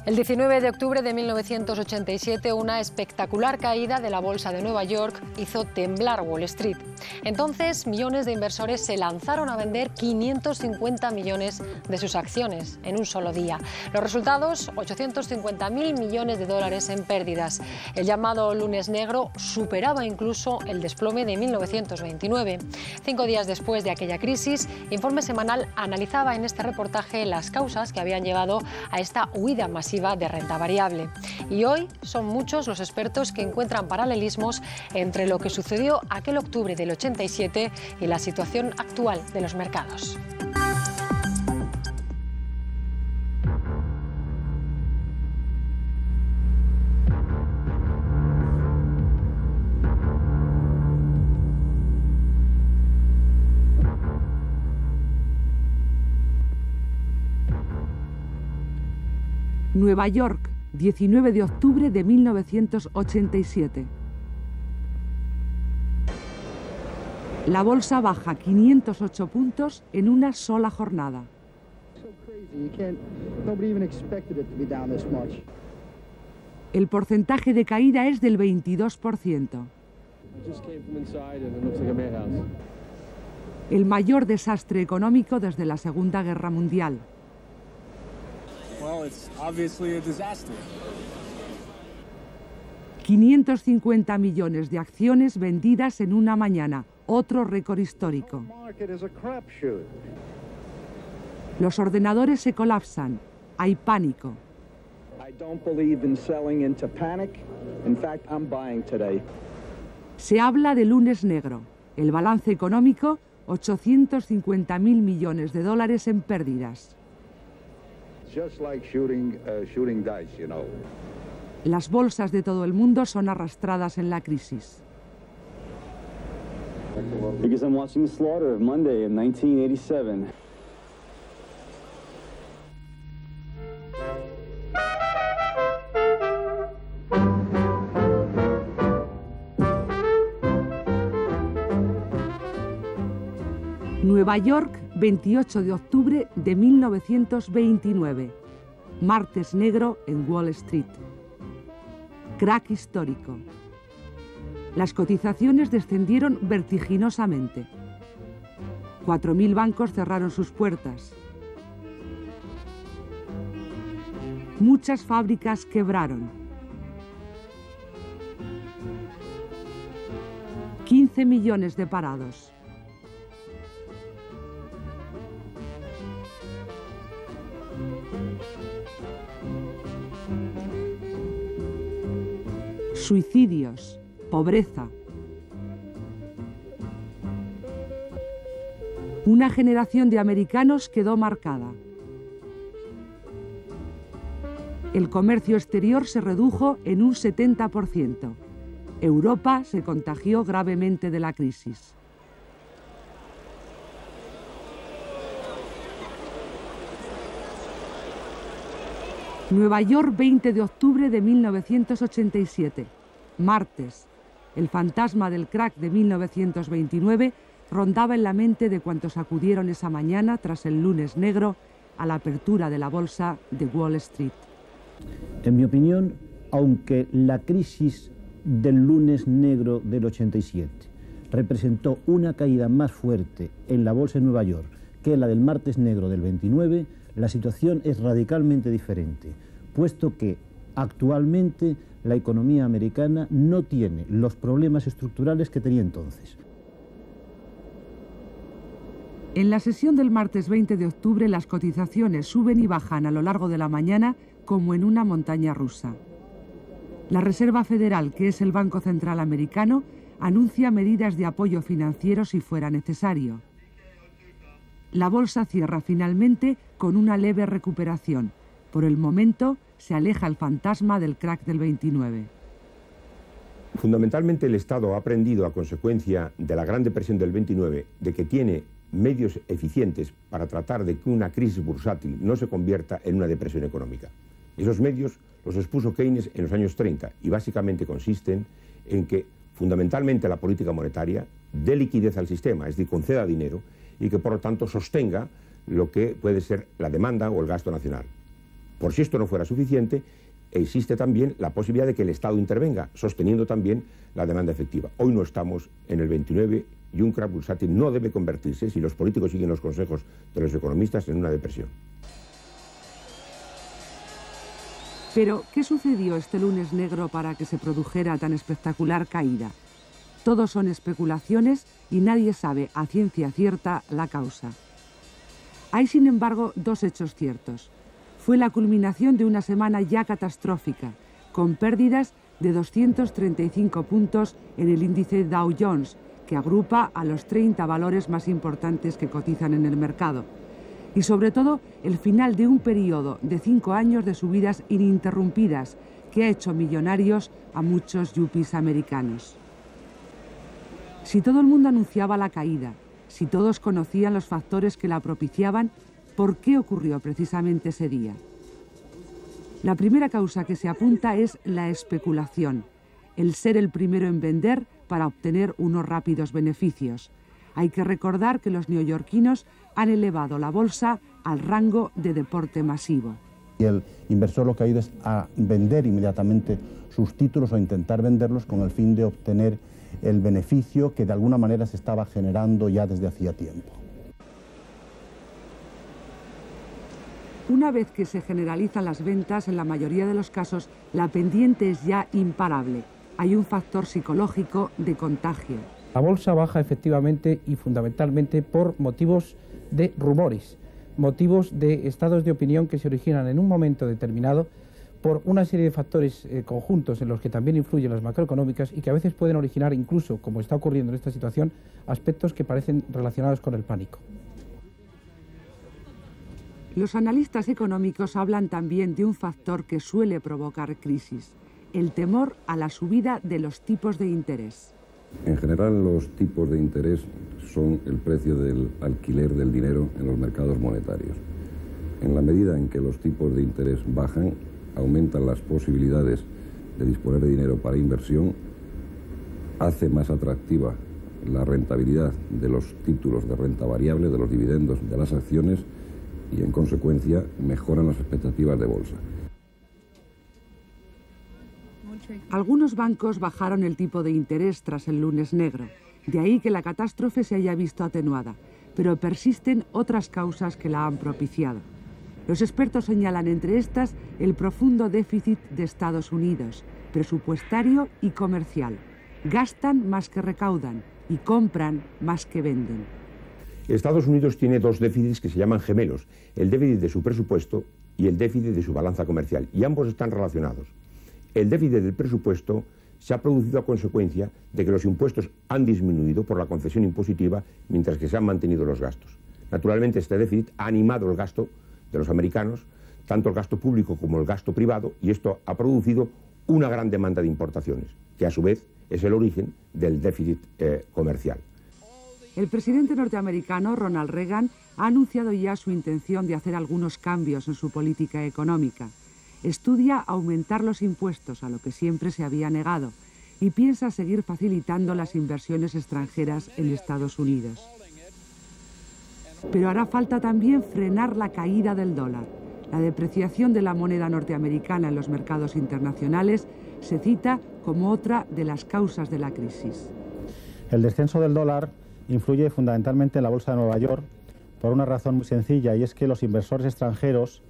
El 19 de octubre de 1987, una espectacular caída de la bolsa de Nueva York hizo temblar Wall Street. Entonces, millones de inversores se lanzaron a vender 550 millones de sus acciones en un solo día. Los resultados, 850.000 millones de dólares en pérdidas. El llamado lunes negro superaba incluso el desplome de 1929. 5 días después de aquella crisis, Informe Semanal analizaba en este reportaje las causas que habían llevado a esta huida masiva de renta variable. Y hoy son muchos los expertos que encuentran paralelismos entre lo que sucedió aquel octubre del 87 y la situación actual de los mercados. Nueva York, 19 de octubre de 1987. La bolsa baja 508 puntos en una sola jornada. El porcentaje de caída es del 22%. El mayor desastre económico desde la Segunda Guerra Mundial. Well, it's obviously a disaster. 550 millones de acciones vendidas en una mañana, otro récord histórico. Los ordenadores se colapsan, hay pánico. Se habla de lunes negro. El balance económico, 850.000 millones de dólares en pérdidas. Las bolsas de todo el mundo son arrastradas en la crisis. Because I'm watching the slaughter of Monday in 1987. Nueva York, 28 de octubre de 1929. Martes negro en Wall Street. Crack histórico. Las cotizaciones descendieron vertiginosamente. 4.000 bancos cerraron sus puertas. Muchas fábricas quebraron. 15 millones de parados. Suicidios, pobreza. Una generación de americanos quedó marcada. El comercio exterior se redujo en un 70%. Europa se contagió gravemente de la crisis. Nueva York, 20 de octubre de 1987. Martes. El fantasma del crack de 1929 rondaba en la mente de cuantos acudieron esa mañana tras el lunes negro a la apertura de la bolsa de Wall Street. En mi opinión, aunque la crisis del lunes negro del 87 representó una caída más fuerte en la bolsa de Nueva York que la del martes negro del 29, la situación es radicalmente diferente, puesto que actualmente la economía americana no tiene los problemas estructurales que tenía entonces. En la sesión del martes 20 de octubre, las cotizaciones suben y bajan a lo largo de la mañana como en una montaña rusa. La Reserva Federal, que es el Banco Central americano, anuncia medidas de apoyo financiero si fuera necesario. La bolsa cierra finalmente con una leve recuperación. Por el momento, se aleja el fantasma del crack del 29. Fundamentalmente, el Estado ha aprendido a consecuencia de la Gran Depresión del 29 de que tiene medios eficientes para tratar de que una crisis bursátil no se convierta en una depresión económica. Esos medios los expuso Keynes en los años 30 y básicamente consisten en que fundamentalmente la política monetaria dé liquidez al sistema, es decir, conceda dinero y que por lo tanto sostenga lo que puede ser la demanda o el gasto nacional. Por si esto no fuera suficiente, existe también la posibilidad de que el Estado intervenga, sosteniendo también la demanda efectiva. Hoy no estamos en el 29 y un crack bursátil no debe convertirse, si los políticos siguen los consejos de los economistas, en una depresión. Pero, ¿qué sucedió este lunes negro para que se produjera tan espectacular caída? Todo son especulaciones y nadie sabe a ciencia cierta la causa. Hay, sin embargo, dos hechos ciertos. Fue la culminación de una semana ya catastrófica, con pérdidas de 235 puntos en el índice Dow Jones, que agrupa a los 30 valores más importantes que cotizan en el mercado. Y sobre todo, el final de un periodo de 5 años de subidas ininterrumpidas que ha hecho millonarios a muchos yuppies americanos. Si todo el mundo anunciaba la caída, si todos conocían los factores que la propiciaban, ¿por qué ocurrió precisamente ese día? La primera causa que se apunta es la especulación, el ser el primero en vender para obtener unos rápidos beneficios. Hay que recordar que los neoyorquinos han elevado la bolsa al rango de deporte masivo. Y el inversor lo que ha ido es a vender inmediatamente sus títulos o intentar venderlos con el fin de obtener el beneficio que de alguna manera se estaba generando ya desde hacía tiempo. Una vez que se generalizan las ventas, en la mayoría de los casos, la pendiente es ya imparable. Hay un factor psicológico de contagio. La bolsa baja efectivamente y fundamentalmente por motivos de rumores, motivos de estados de opinión que se originan en un momento determinado por una serie de factores conjuntos en los que también influyen las macroeconómicas y que a veces pueden originar incluso, como está ocurriendo en esta situación, aspectos que parecen relacionados con el pánico. Los analistas económicos hablan también de un factor que suele provocar crisis, el temor a la subida de los tipos de interés. En general, los tipos de interés son el precio del alquiler del dinero en los mercados monetarios. En la medida en que los tipos de interés bajan, aumentan las posibilidades de disponer de dinero para inversión, hace más atractiva la rentabilidad de los títulos de renta variable, de los dividendos de las acciones y, en consecuencia, mejoran las expectativas de bolsa. Algunos bancos bajaron el tipo de interés tras el lunes negro, de ahí que la catástrofe se haya visto atenuada, pero persisten otras causas que la han propiciado. Los expertos señalan entre estas el profundo déficit de Estados Unidos, presupuestario y comercial. Gastan más que recaudan y compran más que venden. Estados Unidos tiene dos déficits que se llaman gemelos, el déficit de su presupuesto y el déficit de su balanza comercial, y ambos están relacionados. El déficit del presupuesto se ha producido a consecuencia de que los impuestos han disminuido por la concesión impositiva, mientras que se han mantenido los gastos. Naturalmente, este déficit ha animado el gasto de los americanos, tanto el gasto público como el gasto privado, y esto ha producido una gran demanda de importaciones, que a su vez es el origen del déficit comercial. El presidente norteamericano, Ronald Reagan, ha anunciado ya su intención de hacer algunos cambios en su política económica. Estudia aumentar los impuestos, a lo que siempre se había negado, y piensa seguir facilitando las inversiones extranjeras en Estados Unidos. Pero hará falta también frenar la caída del dólar. La depreciación de la moneda norteamericana en los mercados internacionales se cita como otra de las causas de la crisis. El descenso del dólar influye fundamentalmente en la bolsa de Nueva York por una razón muy sencilla, y es que los inversores extranjeros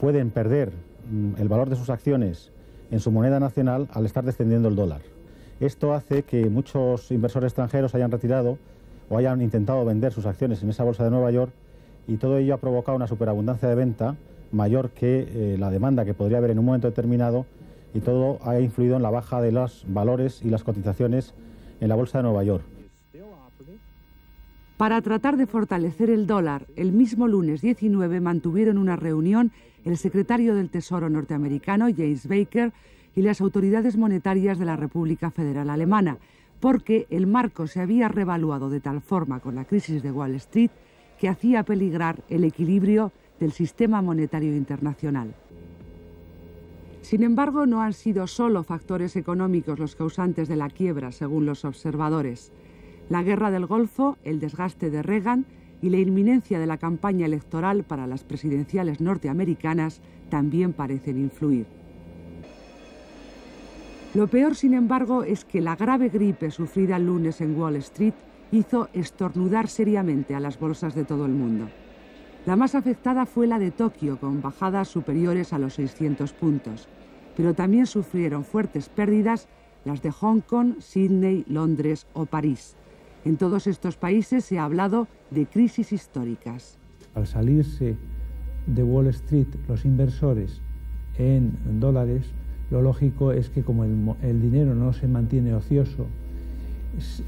pueden perder el valor de sus acciones en su moneda nacional al estar descendiendo el dólar. Esto hace que muchos inversores extranjeros hayan retirado o hayan intentado vender sus acciones en esa bolsa de Nueva York, y todo ello ha provocado una superabundancia de venta mayor que la demanda que podría haber en un momento determinado, y todo ha influido en la baja de los valores y las cotizaciones en la bolsa de Nueva York. Para tratar de fortalecer el dólar, el mismo lunes 19 mantuvieron una reunión el secretario del Tesoro norteamericano, James Baker, y las autoridades monetarias de la República Federal Alemana, porque el marco se había revaluado de tal forma con la crisis de Wall Street que hacía peligrar el equilibrio del sistema monetario internacional. Sin embargo, no han sido solo factores económicos los causantes de la quiebra, según los observadores. La guerra del Golfo, el desgaste de Reagan y la inminencia de la campaña electoral para las presidenciales norteamericanas también parecen influir. Lo peor, sin embargo, es que la grave gripe sufrida el lunes en Wall Street hizo estornudar seriamente a las bolsas de todo el mundo. La más afectada fue la de Tokio, con bajadas superiores a los 600 puntos, pero también sufrieron fuertes pérdidas las de Hong Kong, Sydney, Londres o París. En todos estos países se ha hablado de crisis históricas. Al salirse de Wall Street los inversores en dólares, lo lógico es que como el dinero no se mantiene ocioso,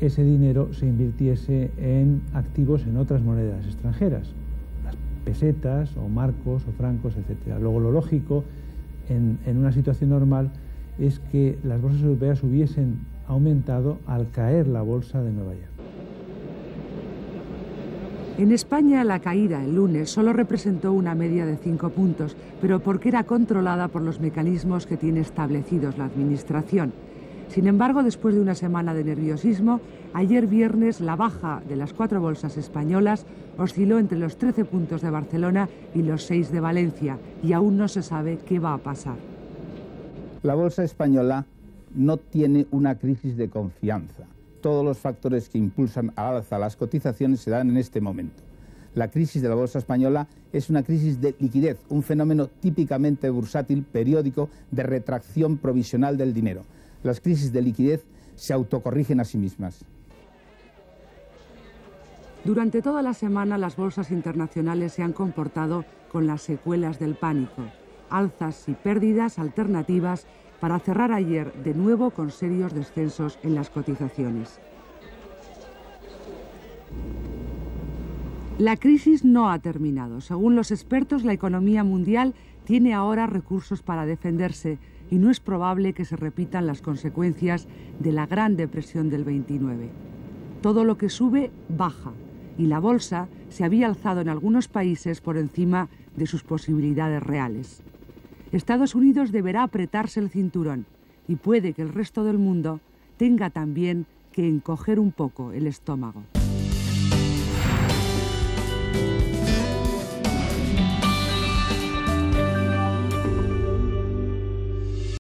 ese dinero se invirtiese en activos en otras monedas extranjeras, las pesetas o marcos o francos, etc. Luego lo lógico en una situación normal es que las bolsas europeas hubiesen aumentado al caer la bolsa de Nueva York. En España la caída el lunes solo representó una media de 5 puntos, pero porque era controlada por los mecanismos que tiene establecidos la Administración. Sin embargo, después de una semana de nerviosismo, ayer viernes la baja de las 4 bolsas españolas osciló entre los 13 puntos de Barcelona y los 6 de Valencia, y aún no se sabe qué va a pasar. La bolsa española no tiene una crisis de confianza. Todos los factores que impulsan al alza las cotizaciones se dan en este momento. La crisis de la bolsa española es una crisis de liquidez, un fenómeno típicamente bursátil, periódico, de retracción provisional del dinero. Las crisis de liquidez se autocorrigen a sí mismas. Durante toda la semana las bolsas internacionales se han comportado con las secuelas del pánico, alzas y pérdidas alternativas para cerrar ayer de nuevo con serios descensos en las cotizaciones. La crisis no ha terminado. Según los expertos, la economía mundial tiene ahora recursos para defenderse y no es probable que se repitan las consecuencias de la Gran Depresión del 29. Todo lo que sube, baja, y la bolsa se había alzado en algunos países por encima de sus posibilidades reales. Estados Unidos deberá apretarse el cinturón y puede que el resto del mundo tenga también que encoger un poco el estómago.